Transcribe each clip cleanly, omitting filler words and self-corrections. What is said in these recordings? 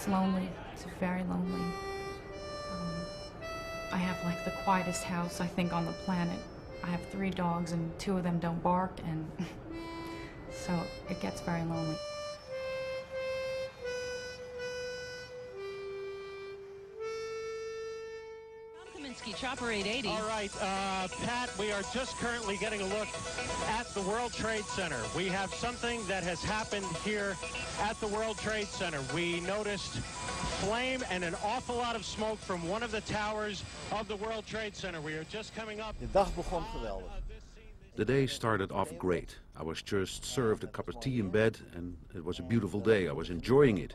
It's lonely. It's very lonely. I have like the quietest house, I think, on the planet. I have 3 dogs and 2 of them don't bark, and so it gets very lonely. Chopper 880. All right, Pat, we are just currently getting a look at the World Trade Center. We have something that has happened here at the World Trade Center. We noticed flame and an awful lot of smoke from one of the towers of the World Trade Center. We are just coming up. De dag begon geweldig. The day started off great. I was just served a cup of tea in bed, and it was a beautiful day. I was enjoying it.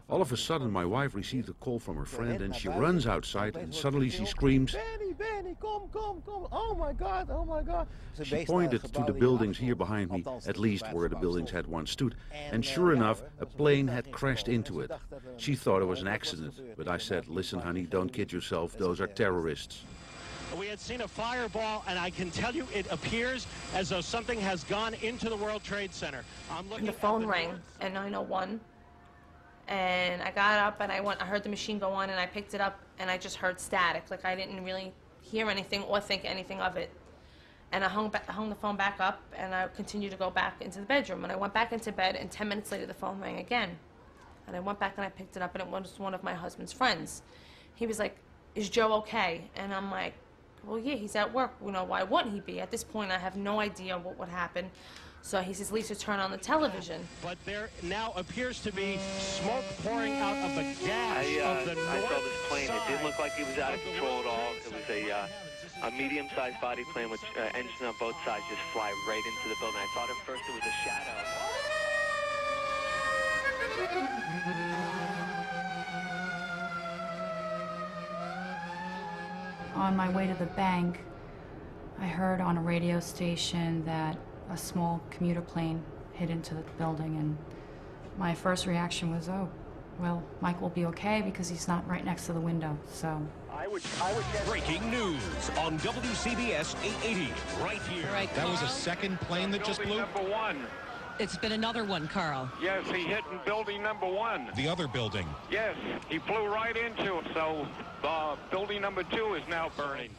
All of a sudden, my wife received a call from her friend, and she runs outside, and suddenly she screams, Benny, come, oh my God, oh my God. She pointed to the buildings here behind me, at least where the buildings had once stood, and sure enough, a plane had crashed into it. She thought it was an accident, but I said, listen honey, don't kid yourself, those are terrorists. We had seen a fireball, and I can tell you it appears as though something has gone into the World Trade Center. I'm looking. The phone rang at 901, and I got up and I heard the machine go on, and I picked it up, and I just heard static. Like I didn't really hear anything or think anything of it. And I hung the phone back up, and I continued to go back into the bedroom. And I went back into bed, and 10 minutes later the phone rang again. And I went back and I picked it up, and it was one of my husband's friends. He was like, "Is Joe okay?" And I'm like, well, yeah, he's at work. You know, why wouldn't he be? At this point, I have no idea what would happen. So he says, Lisa, turn on the television. But there now appears to be smoke pouring out of the gas of the north I saw this plane. It didn't look like it was out of control at all. It was a medium-sized body plane with engines on both sides just fly right into the building. I thought at first it was a shadow. On my way to the bank, I heard on a radio station that a small commuter plane hit into the building, and my first reaction was, oh, well, Mike will be okay because he's not right next to the window, so. Breaking news on WCBS 880, right here. Right, that was a second plane that just blew? Number 1. It's been another one, Carl. Yes, he hit in building number 1. The other building? Yes, he flew right into it, so building number 2 is now burning.